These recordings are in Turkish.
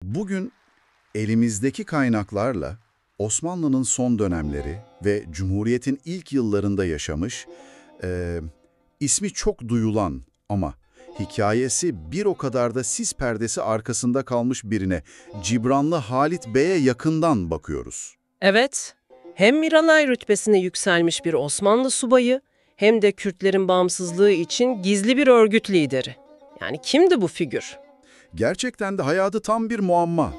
Bugün elimizdeki kaynaklarla Osmanlı'nın son dönemleri ve Cumhuriyet'in ilk yıllarında yaşamış, eee, ismi çok duyulan ama hikayesi bir o kadar da sis perdesi arkasında kalmış birine, Cibranlı Halit Bey'e yakından bakıyoruz. Evet, hem Miralay rütbesine yükselmiş bir Osmanlı subayı hem de Kürtlerin bağımsızlığı için gizli bir örgüt lideri. Yani kimdi bu figür? Gerçekten de hayatı tam bir muamma.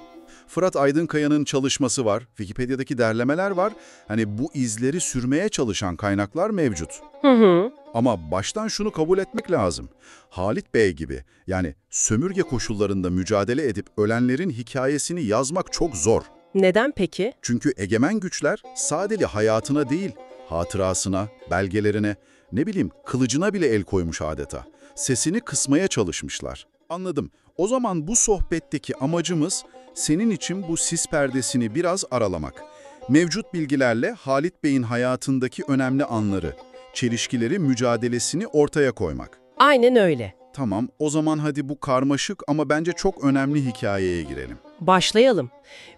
Fırat Aydınkaya'nın çalışması var, Wikipedia'daki derlemeler var. Hani bu izleri sürmeye çalışan kaynaklar mevcut. Hı hı. Ama baştan şunu kabul etmek lazım. Halit Bey gibi, yani sömürge koşullarında mücadele edip ölenlerin hikayesini yazmak çok zor. Neden peki? Çünkü egemen güçler sadece hayatına değil, hatırasına, belgelerine, ne bileyim kılıcına bile el koymuş adeta. Sesini kısmaya çalışmışlar. Anladım. O zaman bu sohbetteki amacımız senin için bu sis perdesini biraz aralamak. Mevcut bilgilerle Halit Bey'in hayatındaki önemli anları, çelişkileri, mücadelesini ortaya koymak. Aynen öyle. Tamam, o zaman hadi bu karmaşık ama bence çok önemli hikayeye girelim. Başlayalım.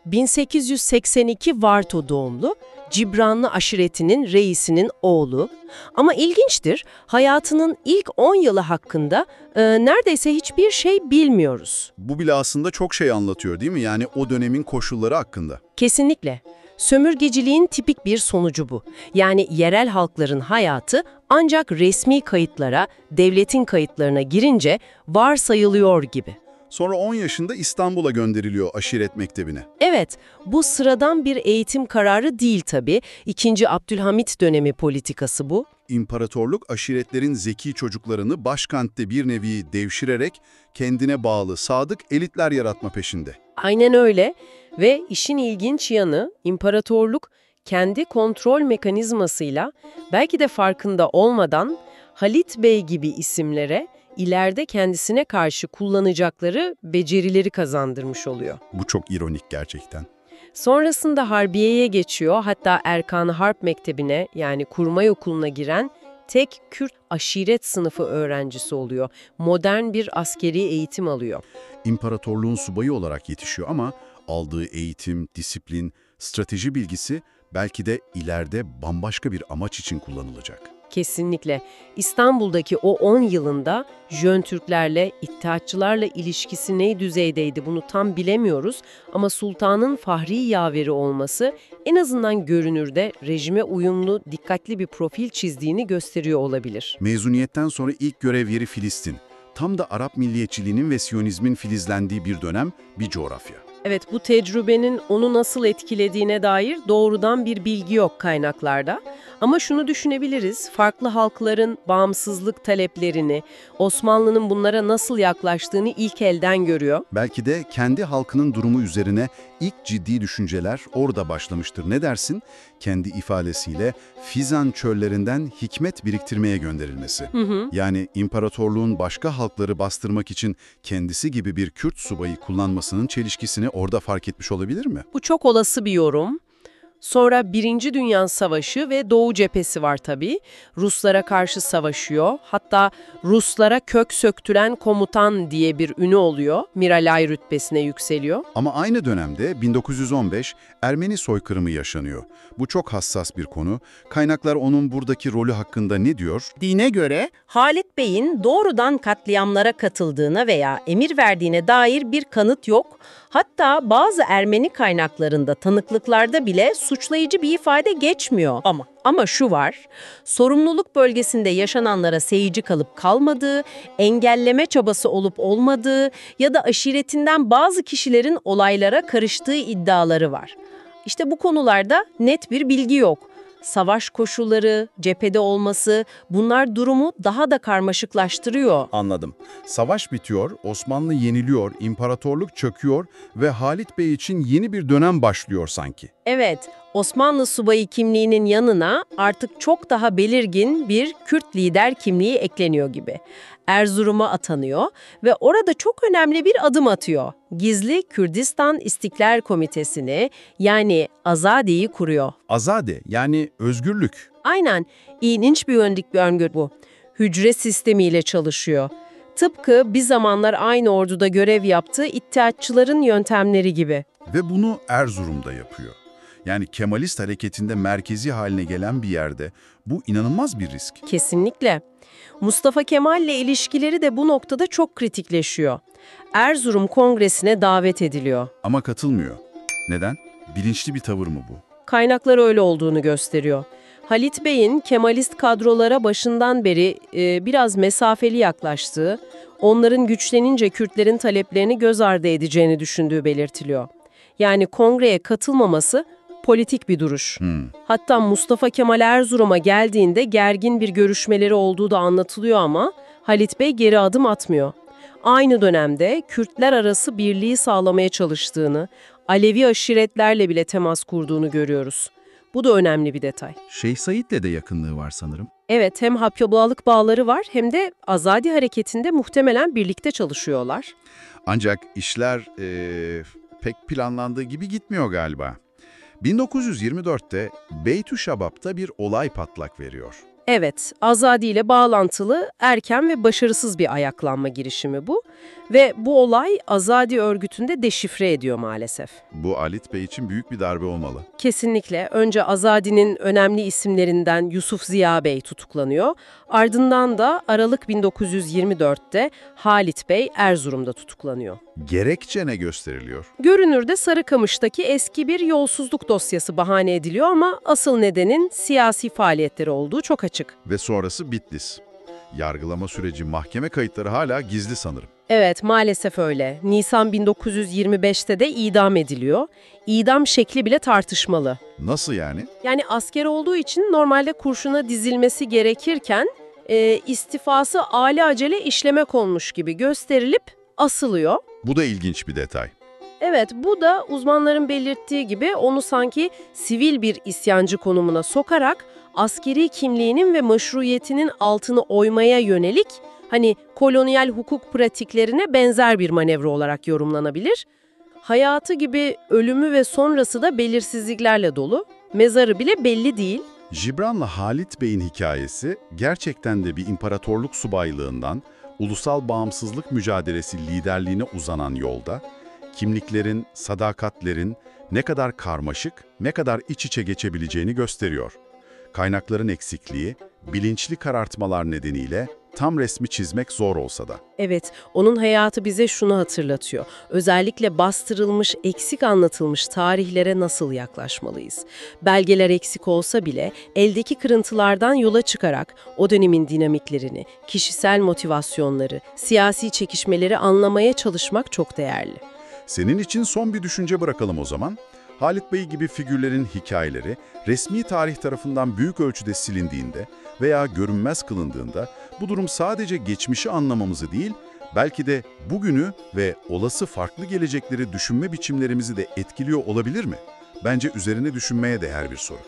1882 Varto doğumlu, Cibranlı aşiretinin reisinin oğlu. Ama ilginçtir, hayatının ilk 10 yılı hakkında neredeyse hiçbir şey bilmiyoruz. Bu bile aslında çok şey anlatıyor değil mi? Yani o dönemin koşulları hakkında. Kesinlikle. Sömürgeciliğin tipik bir sonucu bu. Yani yerel halkların hayatı ancak resmi kayıtlara, devletin kayıtlarına girince varsayılıyor gibi. Sonra 10 yaşında İstanbul'a gönderiliyor aşiret mektebine. Evet, bu sıradan bir eğitim kararı değil tabii. İkinci Abdülhamit dönemi politikası bu. İmparatorluk aşiretlerin zeki çocuklarını başkentte bir nevi devşirerek kendine bağlı, sadık elitler yaratma peşinde. Aynen öyle ve işin ilginç yanı imparatorluk kendi kontrol mekanizmasıyla belki de farkında olmadan Halit Bey gibi isimlere ileride kendisine karşı kullanacakları becerileri kazandırmış oluyor. Bu çok ironik gerçekten. Sonrasında Harbiye'ye geçiyor, hatta Erkan Harp Mektebi'ne yani kurmay okuluna giren tek Kürt aşiret sınıfı öğrencisi oluyor. Modern bir askeri eğitim alıyor. İmparatorluğun subayı olarak yetişiyor ama aldığı eğitim, disiplin, strateji bilgisi belki de ileride bambaşka bir amaç için kullanılacak. Kesinlikle. İstanbul'daki o 10 yılında Jön Türklerle, İttihatçılarla ilişkisi ne düzeydeydi bunu tam bilemiyoruz ama sultanın fahri yaveri olması en azından görünürde rejime uyumlu, dikkatli bir profil çizdiğini gösteriyor olabilir. Mezuniyetten sonra ilk görev yeri Filistin. Tam da Arap milliyetçiliğinin ve Siyonizmin filizlendiği bir dönem, bir coğrafya. Evet, bu tecrübenin onu nasıl etkilediğine dair doğrudan bir bilgi yok kaynaklarda. Ama şunu düşünebiliriz, farklı halkların bağımsızlık taleplerini, Osmanlı'nın bunlara nasıl yaklaştığını ilk elden görüyor. Belki de kendi halkının durumu üzerine ilk ciddi düşünceler orada başlamıştır. Ne dersin? Kendi ifadesiyle Fizan çöllerinden hikmet biriktirmeye gönderilmesi. Yani imparatorluğun başka halkları bastırmak için kendisi gibi bir Kürt subayı kullanmasının çelişkisini orada fark etmiş olabilir mi? Bu çok olası bir yorum. Sonra Birinci Dünya Savaşı ve Doğu Cephesi var tabii. Ruslara karşı savaşıyor. Hatta Ruslara kök söktüren komutan diye bir ünü oluyor. Miralay rütbesine yükseliyor. Ama aynı dönemde 1915 Ermeni soykırımı yaşanıyor. Bu çok hassas bir konu. Kaynaklar onun buradaki rolü hakkında ne diyor? Dine göre Halit Bey'in doğrudan katliamlara katıldığına veya emir verdiğine dair bir kanıt yok. Hatta bazı Ermeni kaynaklarında, tanıklıklarda bile suçlayıcı bir ifade geçmiyor. Ama şu var, sorumluluk bölgesinde yaşananlara seyirci kalıp kalmadığı, engelleme çabası olup olmadığı ya da aşiretinden bazı kişilerin olaylara karıştığı iddiaları var. İşte bu konularda net bir bilgi yok. Savaş koşulları, cephede olması bunlar durumu daha da karmaşıklaştırıyor. Anladım. Savaş bitiyor, Osmanlı yeniliyor, imparatorluk çöküyor ve Halit Bey için yeni bir dönem başlıyor sanki. Evet, Osmanlı subayı kimliğinin yanına artık çok daha belirgin bir Kürt lider kimliği ekleniyor gibi. Erzurum'a atanıyor ve orada çok önemli bir adım atıyor. Gizli Kürdistan İstiklal Komitesi'ni yani Azade'yi kuruyor. Azade yani özgürlük. Aynen, ilginç bir öngörü bu. Hücre sistemiyle çalışıyor. Tıpkı bir zamanlar aynı orduda görev yaptığı İttihatçıların yöntemleri gibi. Ve bunu Erzurum'da yapıyor. Yani Kemalist hareketinde merkezi haline gelen bir yerde bu inanılmaz bir risk. Kesinlikle. Mustafa Kemal'le ilişkileri de bu noktada çok kritikleşiyor. Erzurum Kongresi'ne davet ediliyor. Ama katılmıyor. Neden? Bilinçli bir tavır mı bu? Kaynaklar öyle olduğunu gösteriyor. Halit Bey'in Kemalist kadrolara başından beri biraz mesafeli yaklaştığı, onların güçlenince Kürtlerin taleplerini göz ardı edeceğini düşündüğü belirtiliyor. Yani kongreye katılmaması politik bir duruş. Hatta Mustafa Kemal Erzurum'a geldiğinde gergin bir görüşmeleri olduğu da anlatılıyor ama Halit Bey geri adım atmıyor. Aynı dönemde Kürtler arası birliği sağlamaya çalıştığını, Alevi aşiretlerle bile temas kurduğunu görüyoruz. Bu da önemli bir detay. Şeyh Said'le de yakınlığı var sanırım. Evet, hem Hakkabağlık bağları var hem de Azadi hareketinde muhtemelen birlikte çalışıyorlar. Ancak işler pek planlandığı gibi gitmiyor galiba. 1924'te Beytüşşabap'ta bir olay patlak veriyor. Evet, Azadi ile bağlantılı erken ve başarısız bir ayaklanma girişimi bu. Ve bu olay Azadi örgütünde deşifre ediyor maalesef. Bu Halit Bey için büyük bir darbe olmalı. Kesinlikle. Önce Azadi'nin önemli isimlerinden Yusuf Ziya Bey tutuklanıyor. Ardından da Aralık 1924'te Halit Bey Erzurum'da tutuklanıyor. Gerekçe ne gösteriliyor? Görünürde Sarıkamış'taki eski bir yolsuzluk dosyası bahane ediliyor ama asıl nedenin siyasi faaliyetleri olduğu çok açık. Ve sonrası Bitlis. Yargılama süreci, mahkeme kayıtları hala gizli sanırım. Evet, maalesef öyle. Nisan 1925'te de idam ediliyor. İdam şekli bile tartışmalı. Nasıl yani? Yani asker olduğu için normalde kurşuna dizilmesi gerekirken istifası alelacele işlemek olmuş gibi gösterilip asılıyor. Bu da ilginç bir detay. Evet, bu da uzmanların belirttiği gibi onu sanki sivil bir isyancı konumuna sokarak askeri kimliğinin ve meşruiyetinin altını oymaya yönelik kolonyal hukuk pratiklerine benzer bir manevra olarak yorumlanabilir. Hayatı gibi ölümü ve sonrası da belirsizliklerle dolu. Mezarı bile belli değil. Cibran'la Halit Bey'in hikayesi gerçekten de bir imparatorluk subaylığından ulusal bağımsızlık mücadelesi liderliğine uzanan yolda kimliklerin, sadakatlerin ne kadar karmaşık, ne kadar iç içe geçebileceğini gösteriyor. Kaynakların eksikliği, bilinçli karartmalar nedeniyle tam resmi çizmek zor olsa da. Evet, onun hayatı bize şunu hatırlatıyor. Özellikle bastırılmış, eksik anlatılmış tarihlere nasıl yaklaşmalıyız? Belgeler eksik olsa bile eldeki kırıntılardan yola çıkarak o dönemin dinamiklerini, kişisel motivasyonları, siyasi çekişmeleri anlamaya çalışmak çok değerli. Senin için son bir düşünce bırakalım o zaman. Halit Bey gibi figürlerin hikayeleri resmi tarih tarafından büyük ölçüde silindiğinde veya görünmez kılındığında bu durum sadece geçmişi anlamamızı değil, belki de bugünü ve olası farklı gelecekleri düşünme biçimlerimizi de etkiliyor olabilir mi? Bence üzerine düşünmeye değer bir soru.